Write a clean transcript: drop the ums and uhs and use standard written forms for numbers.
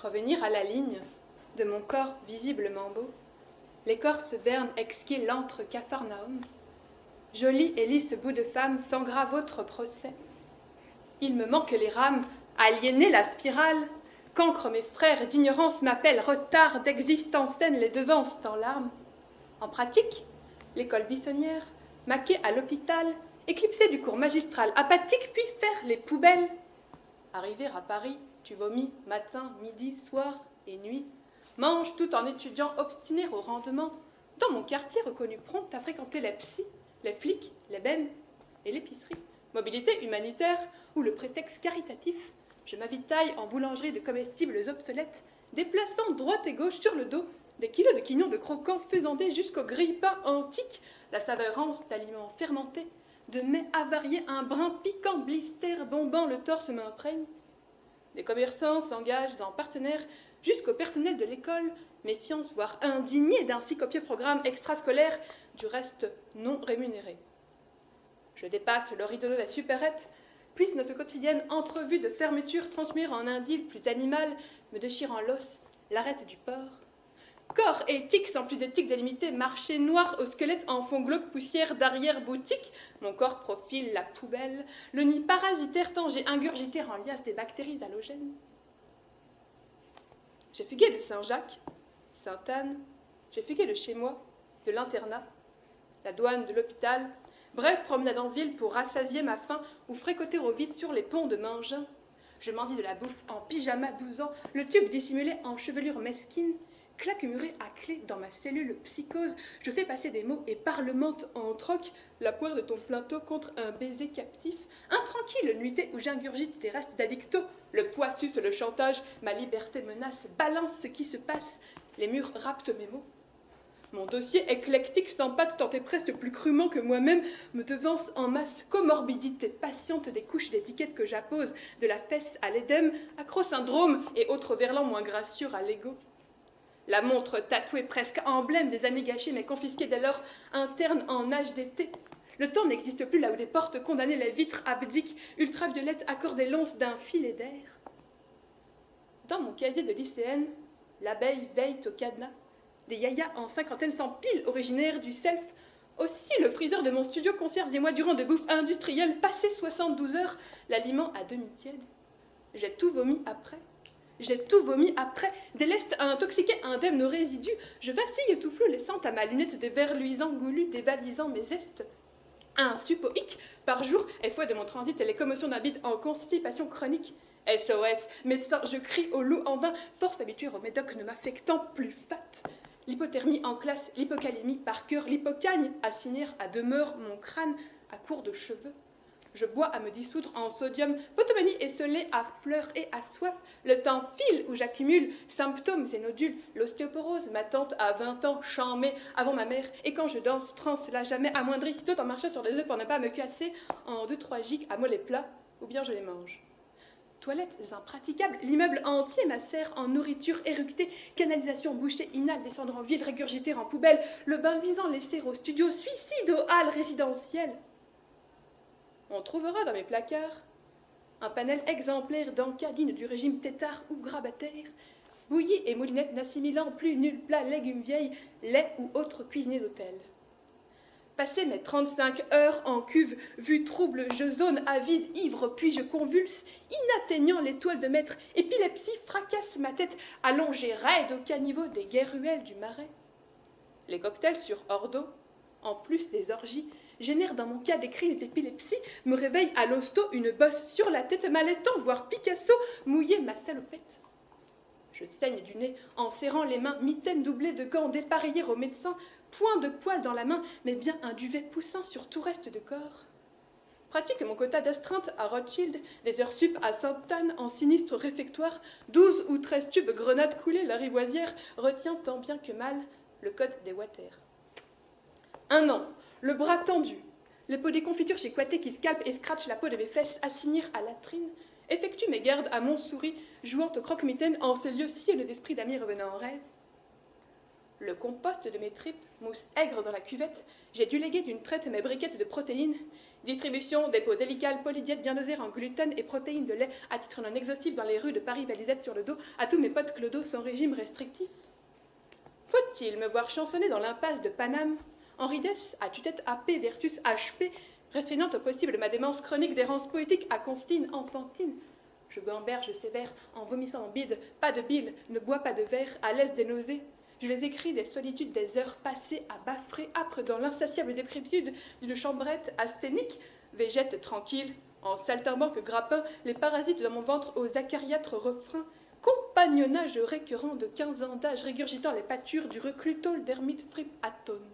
Revenir à la ligne de mon corps visiblement beau, l'écorce berne exquis l'antre Capharnaüm. Joli et lisse bout de femme, sans grave autre procès. Il me manque les rames, aliéner la spirale. Cancre mes frères d'ignorance m'appellent, retard d'existence saine les devancent en larmes. En pratique, l'école buissonnière, maquée à l'hôpital, éclipsée du cours magistral, apathique, puis faire les poubelles. Arriver à Paris, tu vomis matin, midi, soir et nuit. Mange tout en étudiant obstiné au rendement. Dans mon quartier reconnu prompt à fréquenter les psys, les flics, les bennes et l'épicerie. Mobilité humanitaire ou le prétexte caritatif, je m'avitaille en boulangerie de comestibles obsolètes, déplaçant droite et gauche sur le dos des kilos de quignons de croquants faisandés jusqu'au grille-pain antique, la saveur d'aliments fermentés, de mets avariés, un brin piquant, blister, bombant, le torse m'imprègne. Les commerçants s'engagent en partenaire jusqu'au personnel de l'école, méfiance voire indignée d'un si copieux programme extrascolaire, du reste non rémunéré. Je dépasse le rideau de la supérette, puisse notre quotidienne entrevue de fermeture transmuer en un deal plus animal, me déchirant l'os, l'arête du porc. Corps éthique sans plus d'éthique délimitée, marché noir au squelette en fond glauque poussière d'arrière-boutique, mon corps profile la poubelle, le nid parasitaire tant j'ai ingurgité en liasse des bactéries halogènes. J'ai fugué de Saint-Jacques, Sainte-Anne, j'ai fugué de chez moi, de l'internat, la douane de l'hôpital, bref, promenade en ville pour rassasier ma faim ou fréquenter au vide sur les ponts de Mangin. Je mendie de la bouffe en pyjama 12 ans, le tube dissimulé en chevelure mesquine, claque murée à clé dans ma cellule psychose, je fais passer des mots et parlemente en troc la poire de ton plateau contre un baiser captif, intranquille nuitée où j'ingurgite des restes d'addicto, le poids suce le chantage, ma liberté menace, balance ce qui se passe, les murs raptent mes mots. Mon dossier éclectique s'empâte tant et presque plus crûment que moi-même me devance en masse comorbidité patiente des couches d'étiquettes que j'appose, de la fesse à l'édème, acro-syndrome et autres verlans moins gracieux à l'ego. La montre tatouée presque emblème des années gâchées m'est confisquée dès lors interne en âge d'été. Le temps n'existe plus là où les portes condamnées, les vitres abdiques, ultraviolettes accordées l'once d'un filet d'air. Dans mon casier de lycéenne, l'abeille veille au cadenas. Des yayas en cinquantaine s'empilent originaires du self. Aussi, le friseur de mon studio conserve des mois durant de bouffe industrielle, passé 72 heures, l'aliment à demi tiède. J'ai tout vomi après. Déleste à intoxiquer indemne nos résidus, je vacille tout flou, laissant à ma lunette des verres luisants goulus dévalisant mes zestes. Un suppoïque par jour est fouet de mon transit et les commotions d'un bide en constipation chronique. SOS, médecin, je crie au loup en vain, force habituée au médoc ne m'affectant plus fat. L'hypothermie en classe, l'hypocalémie par cœur, l'hypocagne, assigner à demeure mon crâne à court de cheveux. Je bois à me dissoudre en sodium, potomanie esselée à fleurs et à soif. Le temps file où j'accumule symptômes et nodules. L'ostéoporose, ma tante à 20 ans, chamée avant ma mère. Et quand je danse, transe l'a jamais amoindri, sitôt en marchant sur les œufs pour ne pas me casser en 2-3 gigs à mollets plats, ou bien je les mange. Toilettes impraticables, l'immeuble entier m'assert en nourriture éructée, canalisation bouchée, inhale, descendre en ville, régurgiter en poubelle, le bain luisant laissé au studio, suicide aux halles résidentielles. On trouvera dans mes placards un panel exemplaire d'encas digne du régime tétard ou grabataire, bouillie et moulinette n'assimilant plus nul plat, légumes vieilles, lait ou autre cuisiné d'hôtel. Passé mes 35 heures en cuve, vue trouble, je zone avide, ivre, puis je convulse, inatteignant l'étoile de maître, épilepsie fracasse ma tête, allongée raide au caniveau des guerruelles du marais. Les cocktails sur hors d'eau, en plus des orgies, génèrent dans mon cas des crises d'épilepsie, me réveille à l'hosto une bosse sur la tête, m'allaitant, voire Picasso, mouiller ma salopette. Je saigne du nez en serrant les mains, mitaine doublée de gants dépareillés au médecin, point de poil dans la main, mais bien un duvet poussant sur tout reste de corps. Pratique mon quota d'astreinte à Rothschild, des heures sup à Sainte-Anne en sinistre réfectoire, 12 ou 13 tubes grenades coulées, la rivoisière retient tant bien que mal le code des water. 1 an, le bras tendu, les pots des confitures chez Coité qui scalpent et scratchent la peau de mes fesses assignir à latrine, effectue mes gardes à Montsouris, jouant au croque-mitaine en ces lieux si d'esprit d'amis revenant en rêve. Le compost de mes tripes mousse aigre dans la cuvette, j'ai dû léguer d'une traite mes briquettes de protéines, Distribution, dépôt délicat, polydiète bien dosé en gluten et protéines de lait à titre non exhaustif dans les rues de Paris, valisette sur le dos, à tous mes potes clodos sans régime restrictif. Faut-il me voir chansonner dans l'impasse de Paname? Henri Dess, à tue-tête AP versus HP, restreignant au possible ma démence chronique d'errance poétique à confine enfantine. Je gamberge sévère en vomissant en bide, pas de bile, ne bois pas de verre, à l'aise des nausées. Je les écris des solitudes des heures passées à baffrer, âpre dans l'insatiable décrépitude d'une chambrette asthénique, végète tranquille, en saltimbanque grappin, les parasites dans mon ventre aux acariâtres refrains, compagnonnage récurrent de 15 ans d'âge régurgitant les pâtures du reclus tôle d'ermite fripe atone.